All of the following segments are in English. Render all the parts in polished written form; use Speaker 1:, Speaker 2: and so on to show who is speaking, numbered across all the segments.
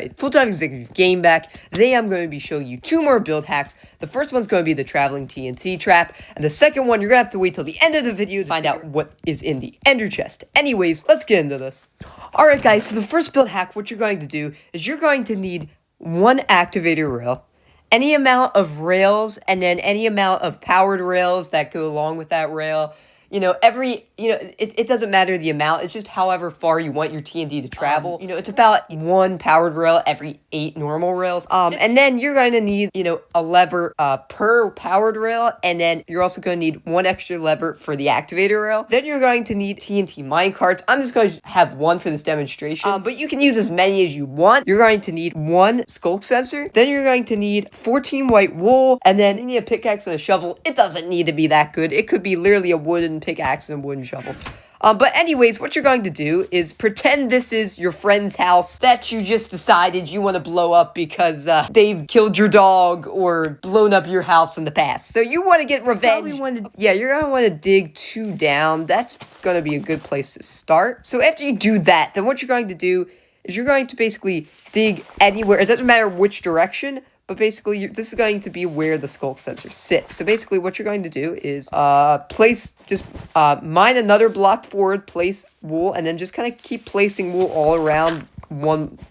Speaker 1: Full-Time Executive Game Back. Today I'm going to be showing you 2 more build hacks. The first one's going to be the Traveling TNT Trap, and the second one, you're going to have to wait till the end of the video to find out what is in the Ender Chest. Anyways, let's get into this. Alright guys, so the first build hack, what you're going to do is you're going to need 1 activator rail, any amount of rails, and then any amount of powered rails that go along with that rail. It doesn't matter the amount, it's just however far you want your TNT to travel. It's about 1 powered rail every 8 normal rails. And then you're going to need, a lever per powered rail, and then you're also going to need 1 extra lever for the activator rail. Then you're going to need TNT minecarts. I'm just going to have 1 for this demonstration, but you can use as many as you want. You're going to need 1 skulk sensor, then you're going to need 14 white wool, and then you need a pickaxe and a shovel. It doesn't need to be that good. It could be literally a wooden pickaxe and a wooden shovel. But anyways, what you're going to do is pretend this is your friend's house that you just decided you want to blow up because they've killed your dog or blown up your house in the past. So you want to get revenge. You're going to want to dig 2 down. That's going to be a good place to start. So after you do that, then what you're going to do is you're going to basically dig anywhere. It doesn't matter which direction, but basically, this is going to be where the skulk sensor sits. So basically, what you're going to do is mine another block forward, place wool, and then just kind of keep placing wool all around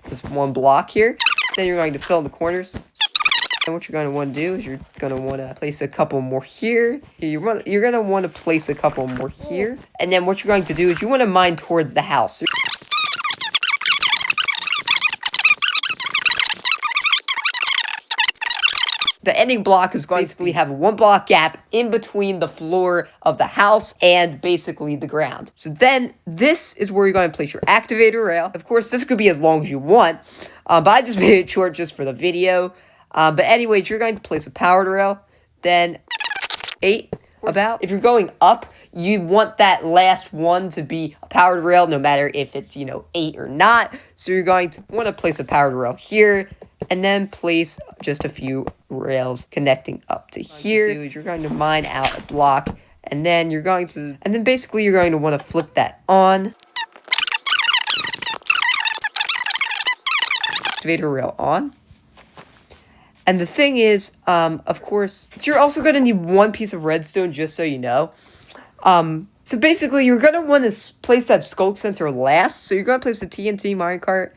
Speaker 1: this one block here. Then you're going to fill in the corners. And what you're going to want to do is you're going to want to place a couple more here. You're going to want to place a couple more here. And then what you're going to do is you want to mine towards the house. The ending block is going to basically have a 1 block gap in between the floor of the house and basically the ground. So then this is where you're going to place your activator rail. Of course, this could be as long as you want, but I just made it short just for the video. But anyways, you're going to place a powered rail, then 8 about. If you're going up, you want that last one to be a powered rail, no matter if it's, 8 or not. So you're going to want to place a powered rail here, and then place just a few rails connecting up to here. You're going to mine out a block, and then basically you're going to want to flip that on. Activator rail on. And the thing is, of course, so you're also going to need 1 piece of redstone, just so you know. So basically, you're going to want to place that skulk sensor last. So you're going to place the TNT minecart,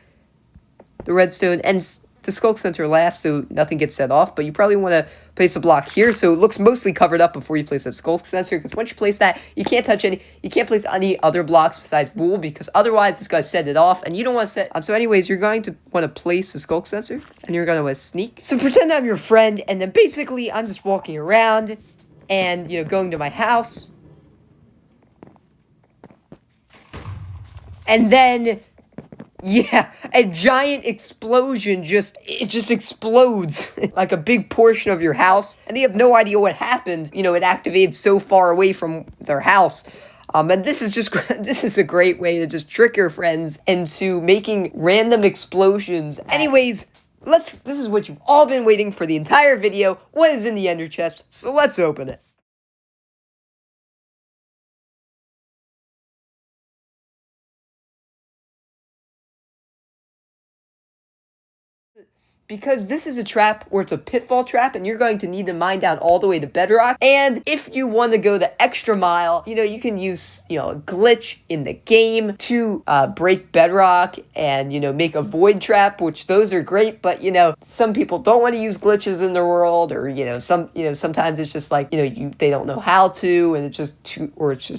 Speaker 1: the redstone, and the skulk sensor last, so nothing gets set off. But you probably want to place a block here, so it looks mostly covered up before you place that skulk sensor. Because once you place that, you can't place any other blocks besides wool, because otherwise it's going to set it off, and you don't want to set. So anyways, you're going to want to place the skulk sensor, and you're going to want to sneak. So pretend I'm your friend, and then basically I'm just walking around, and going to my house. And then, a giant explosion just explodes like a big portion of your house, and they have no idea what happened. It activated so far away from their house. And this is a great way to just trick your friends into making random explosions. Anyways, this is what you've all been waiting for the entire video. What is in the Ender Chest? So let's open it. Because this is a trap, or it's a pitfall trap, and you're going to need to mine down all the way to bedrock. And if you want to go the extra mile, you can use, a glitch in the game to break bedrock and, make a void trap, which those are great. But, some people don't want to use glitches in their world, or, sometimes it's just like, they don't know how to, and it just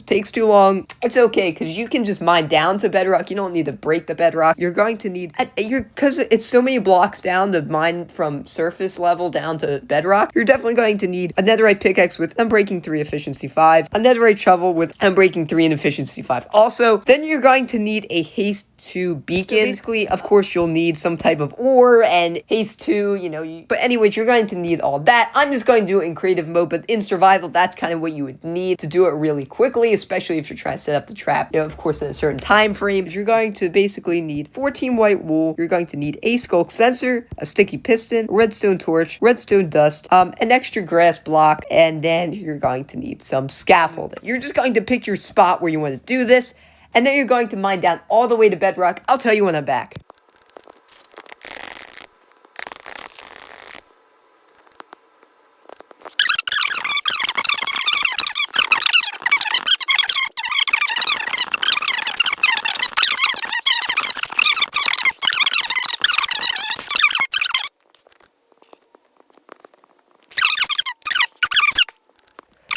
Speaker 1: takes too long. It's okay, because you can just mine down to bedrock. You don't need to break the bedrock. You're going to need, because it's so many blocks down to mine from surface level down to bedrock, you're definitely going to need a netherite pickaxe with unbreaking 3 efficiency 5, a netherite shovel with unbreaking 3 and efficiency 5. Also, then you're going to need a haste 2 beacon. So basically, of course, you'll need some type of ore and haste 2, but anyways, you're going to need all that. I'm just going to do it in creative mode, but in survival, that's kind of what you would need to do it really quickly, especially if you're trying to set up the trap, of course, in a certain time frame. You're going to basically need 14 white wool. You're going to need a skulk sensor, a sticky piston, redstone torch, redstone dust, an extra grass block, and then you're going to need some scaffolding. You're just going to pick your spot where you want to do this, and then you're going to mine down all the way to bedrock. I'll tell you when I'm back.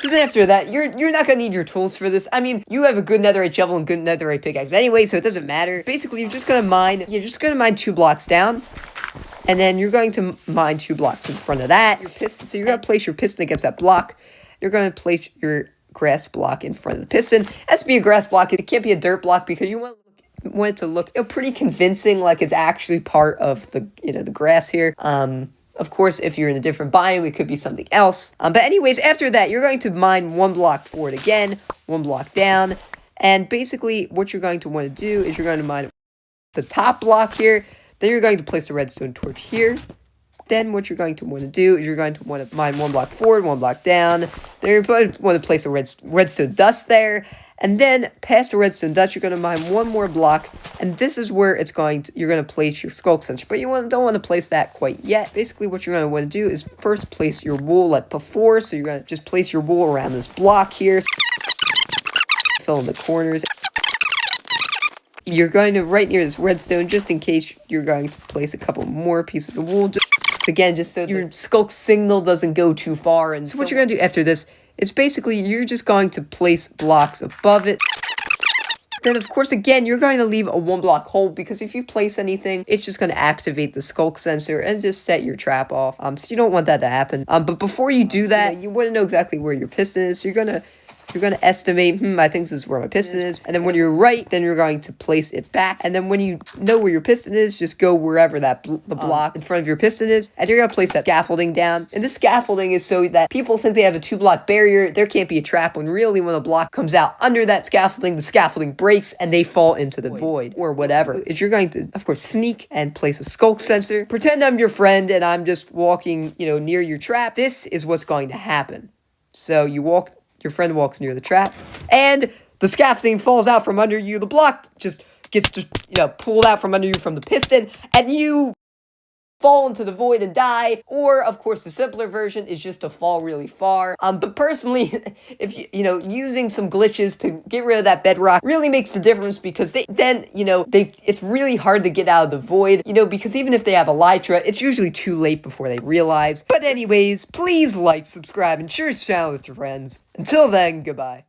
Speaker 1: So then after that, you're not gonna need your tools for this. I mean, you have a good netherite shovel and good netherite pickaxe anyway, so it doesn't matter. Basically, you're just gonna mine 2 blocks down. And then you're going to mine 2 blocks in front of that. Your piston, so you're going to place your piston against that block. You're going to place your grass block in front of the piston. It has to be a grass block. It can't be a dirt block because you want it to look pretty convincing, like it's actually part of the the grass here. Of course, if you're in a different biome, it could be something else. But anyways, after that, you're going to mine 1 block forward again, 1 block down. And basically, what you're going to want to do is you're going to mine the top block here. Then you're going to place the redstone torch here. Then what you're going to want to do is you're going to want to mine 1 block forward, 1 block down. Then you're going to want to place a redstone dust there. And then past the redstone dust, you're going to mine 1 more block. And this is where you're going to place your sculk sensor. But you don't want to place that quite yet. Basically, what you're going to want to do is first place your wool like before. So you're going to just place your wool around this block here. Fill in the corners. You're going to right near this redstone, just in case you're going to place a couple more pieces of wool. Again, just so your sculk signal doesn't go too far. And so what you're going to do after this is basically you're just going to place blocks above it. Then, of course, again, you're going to leave a 1 block hole because if you place anything, it's just going to activate the sculk sensor and just set your trap off. So you don't want that to happen. But before you do that, you want to know exactly where your piston is. So you're going to estimate, I think this is where my piston is. And then when you're right, then you're going to place it back. And then when you know where your piston is, just go wherever the block in front of your piston is. And you're going to place that scaffolding down. And this scaffolding is so that people think they have a 2-block barrier. There can't be a trap when really when a block comes out under that scaffolding, the scaffolding breaks and they fall into the void or whatever. Is you're going to, of course, sneak and place a sculk sensor. Pretend I'm your friend and I'm just walking, near your trap. This is what's going to happen. So your friend walks near the trap, and the scaffolding falls out from under you. The block just gets pulled out from under you from the piston, and you fall into the void and die. Or, of course, the simpler version is just to fall really far. But personally, if using some glitches to get rid of that bedrock really makes the difference because it's really hard to get out of the void, because even if they have elytra, it's usually too late before they realize. But anyways, please like, subscribe, and share this channel with your friends. Until then, goodbye.